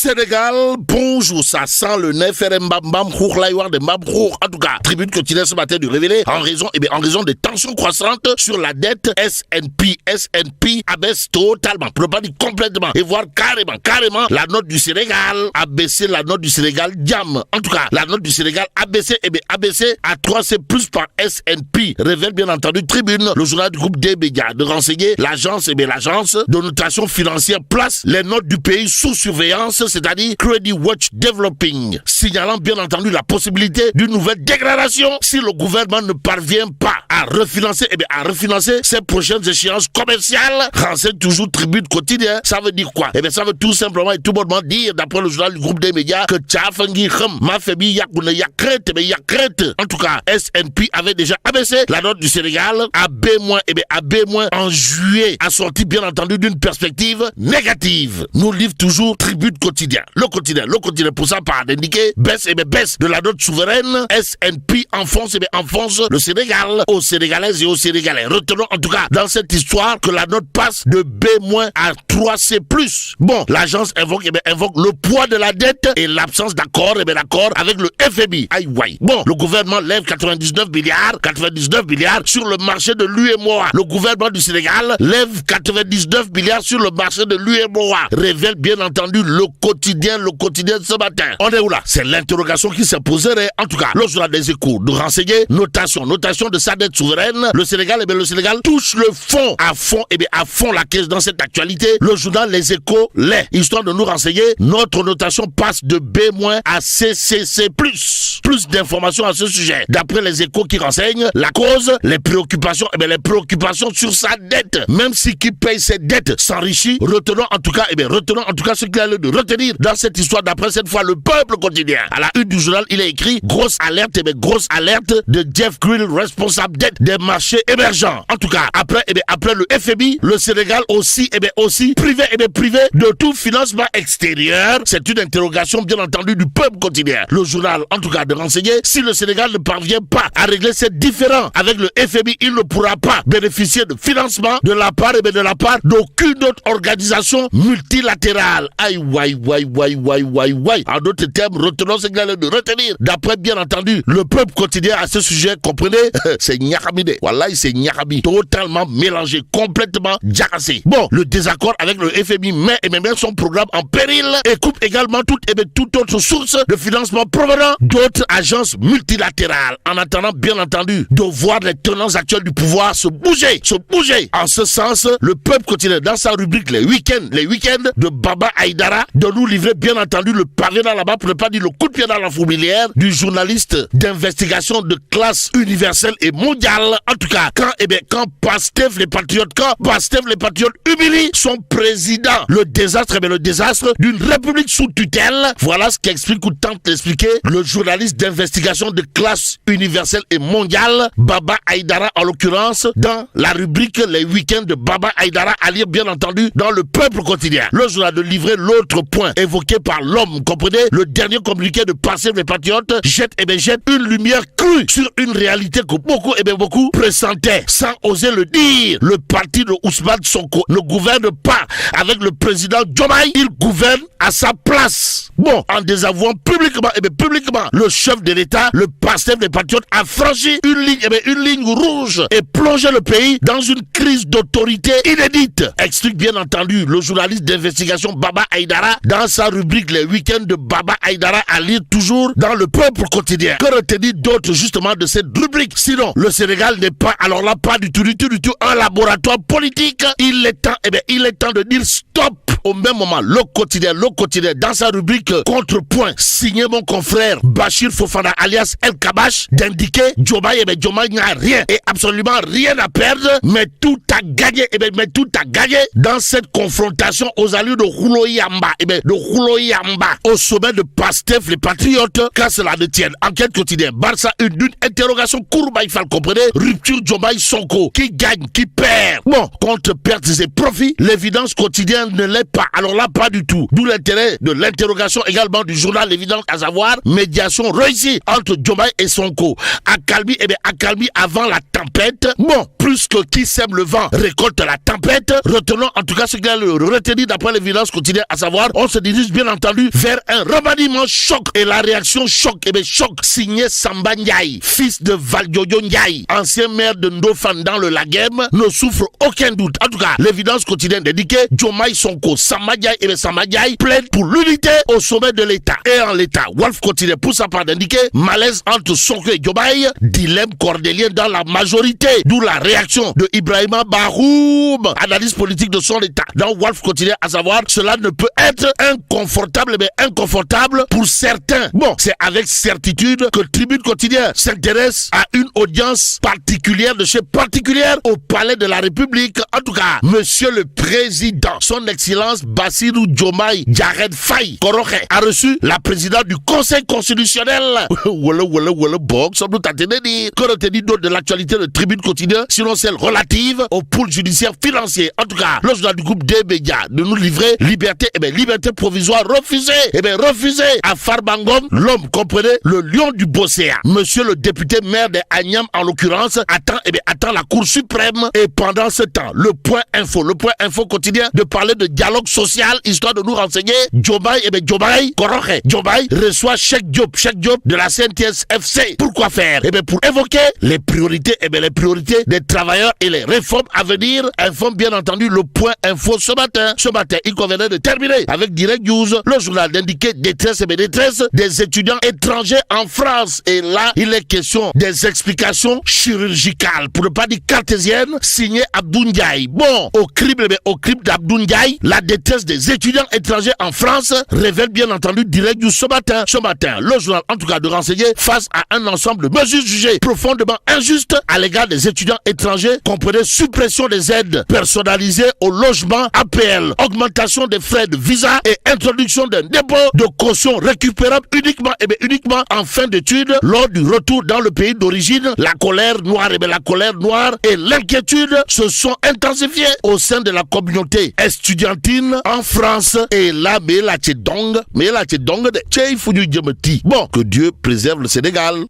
Sénégal, bonjour, ça sent le nez, faire mbam, en tout cas, tribune quotidienne ce matin du Révélé, en raison des tensions croissantes sur la dette S&P abaisse totalement, pour ne pas dire complètement, et voire carrément, la note du Sénégal a baissé, la note du Sénégal diam. En tout cas, la note du Sénégal a baissé à 3C plus par S&P, révèle bien entendu Tribune, le journal du groupe des médias, de renseigner l'agence de notation financière place les notes du pays sous surveillance, c'est-à-dire Credit Watch Developing, signalant bien entendu la possibilité d'une nouvelle dégradation si le gouvernement ne parvient pas à refinancer ses prochaines échéances commerciales. Renseigne toujours Tribune quotidien. Ça veut dire quoi? Ça veut tout simplement et tout bonnement dire, d'après le journal du groupe des médias, que en tout cas, S&P avait déjà abaissé la note du Sénégal à B-, en juillet, assorti bien entendu d'une perspective négative. Nous livre toujours Tribune quotidien. Le quotidien pour ça par indiquer baisse de la note souveraine. S&P enfonce le Sénégal aux Sénégalaises et aux Sénégalais. Retenons en tout cas dans cette histoire que la note passe de B- à 3C+. Bon, l'agence invoque le poids de la dette et l'absence d'accord avec le FMI. Bon, le gouvernement lève 99 milliards sur le marché de l'UEMOA. Le gouvernement du Sénégal lève 99 milliards sur le marché de l'UEMOA. Révèle bien entendu le quotidien de ce matin. On est où là? C'est l'interrogation qui s'est posée. En tout cas, le journal des Échos de renseigner notation de sa dette souveraine. Le Sénégal touche le fond à fond la caisse dans cette actualité. Le journal Les Échos histoire de nous renseigner, notre notation passe de B- à CCC+. Plus d'informations à ce sujet. D'après Les Échos qui renseignent la cause, les préoccupations sur sa dette. Même si qui paye cette dette s'enrichit, retenons en tout cas ce qu'il a lieu de retenir dans cette histoire. D'après cette fois le Peuple quotidien. À la une du journal, il est écrit grosse alerte de Jeff Krill, responsable dette des marchés émergents. En tout cas, après le FMI, le Sénégal aussi privé de tout financement extérieur. C'est une interrogation bien entendu du Peuple quotidien. Le journal en tout cas de renseigner, si le Sénégal ne parvient pas à régler ses différends avec le FMI, il ne pourra pas bénéficier de financement de la part d'aucune autre organisation multilatérale. En d'autres termes, retenons ce qu'il a de retenir. D'après bien entendu le Peuple quotidien à ce sujet, comprenez, c'est Nyakhamide. Wallahi, c'est Nyakhabi. Totalement mélangé, complètement jarassé. Bon, le désaccord avec le FMI met son programme en péril et coupe également toute autre source de financement provenant d'autres agences multilatérales. En attendant bien entendu de voir les tenants actuels du pouvoir se bouger. En ce sens, le Peuple quotidien dans sa rubrique les week-ends de Baba Aïdara, de nous livrer bien entendu le pavé dans la main, pour ne pas dire le coup de pied dans la fourmilière du journaliste d'investigation de classe universelle et mondiale. En tout cas, quand Pastef les patriotes humilient son président, le désastre d'une république sous tutelle. Voilà ce qu'explique ou tente d'expliquer le journaliste d'investigation de classe universelle et mondiale, Baba Aïdara, en l'occurrence, dans la rubrique les week-ends de Baba Aïdara, à lire bien entendu dans le Peuple quotidien. Le journal de livrer l'autre point évoqué par l'homme, comprenez, le dernier communiqué de Pastef les patriotes jette une lumière crue sur une réalité que beaucoup pressentaient sans oser le dire. Le parti de Ousmane Sonko ne gouverne pas avec le président Diomaye, il gouverne à sa place. Bon, en désavouant publiquement le chef de l'État, le Pastef des patriotes a franchi une ligne rouge et plongé le pays dans une crise d'autorité inédite. Explique bien entendu le journaliste d'investigation Baba Aïdara dans sa rubrique les week-ends de Baba Aïdara, à lire toujours dans le Peuple quotidien. Que retenir d'autres justement de cette rubrique? Sinon, le Sénégal n'est pas, alors là, pas du tout un laboratoire politique. Il est temps de dire stop. Au même moment, le quotidien, dans sa rubrique Contrepoint, signé mon confrère Bachir Fofana alias El Kabash, d'indiquer Diomaye n'a rien et absolument rien à perdre, mais tout a gagné, dans cette confrontation aux allures de Rouloyamba, au sommet de Pastef les patriotes, qu'à cela ne tienne. Enquête quotidienne, Barça une interrogation courbe, il faut le comprendre, rupture Diomaye Sonko, qui gagne, qui perd. Bon, contre pertes et profits, l'évidence quotidienne ne l'est pas. Alors là, pas du tout. D'où l'intérêt de l'interrogation également du journal L'Évidence, à savoir médiation réussie entre Diomaye et Sonko. Accalmie, accalmie avant la tempête. Bon, plus que qui sème le vent récolte la tempête. Retenons en tout cas ce qu'il a retenu d'après l'Évidence quotidienne, à savoir, on se dirige bien entendu vers un remaniement choc. Et la réaction choc, choc, signé Samba Ndiaye, fils de Valdiodio Ndiaye, ancien maire de Ndofane dans le Lagem, ne souffre aucun doute. En tout cas, l'Évidence quotidienne indiquait Diomaye Sonko, Samba Ndiaye plaident pour l'unité au sommet de l'État. Et en l'État, Walf quotidien pour sa part d'indiquer malaise entre Sonko et Diomaye, dilemme cordélien dans la majorité. D'où la réaction de Ibrahima Bahoum, analyse politique de son État. Dans Walf quotidien, à savoir, cela ne peut être inconfortable, mais inconfortable pour certains. Bon, c'est avec certitude que Tribune quotidien s'intéresse à une audience particulière de chez particulière au Palais de la République. En tout cas, Monsieur le Président, son Excellence Bassirou Diomaye Diakhar Faye Koroké, a reçu la présidente du Conseil constitutionnel. Que retenir d'autre de l'actualité de Tribune quotidien, sinon celle relative aux poules judiciaires financiers. En tout cas, le journal du groupe des médias de nous livrer liberté, liberté provisoire refusée. Refusée à Farbangom, l'homme, comprenez, le lion du Bosséa. Monsieur le député maire de Agnam, en l'occurrence, attend la Cour suprême. Et pendant ce temps, le point info quotidien de parler de dialogue social, histoire de nous renseigner. Diomaye Koroké, Diomaye reçoit chèque Diop de la CNTS FC. Pourquoi faire? Pour évoquer les priorités, les priorités des travailleurs et les réformes à venir. Informe bien entendu le point info ce matin. Ce matin, il convenait de terminer avec Direct News, le journal d'indiquer détresse des étudiants étrangers en France. Et là, il est question des explications chirurgicales, pour ne pas dire cartésiennes, signé Abdou Ndiaye. Bon, au crible d'Abdou Ndiaye, la détresse des étudiants étrangers en France révèle bien entendu Direct News ce matin. Le journal, en tout cas, de renseigner face à un ensemble de mesures jugées profondément injustes à l'égard des étudiants étrangers, comprenez suppression des aides personnalisées au logement APL, augmentation des frais de visa et introduction d'un dépôt de caution récupérable uniquement en fin d'études lors du retour dans le pays d'origine. La colère noire et l'inquiétude se sont intensifiées au sein de la communauté estudiantine en France. Et là, bon, que Dieu préserve le Sénégal.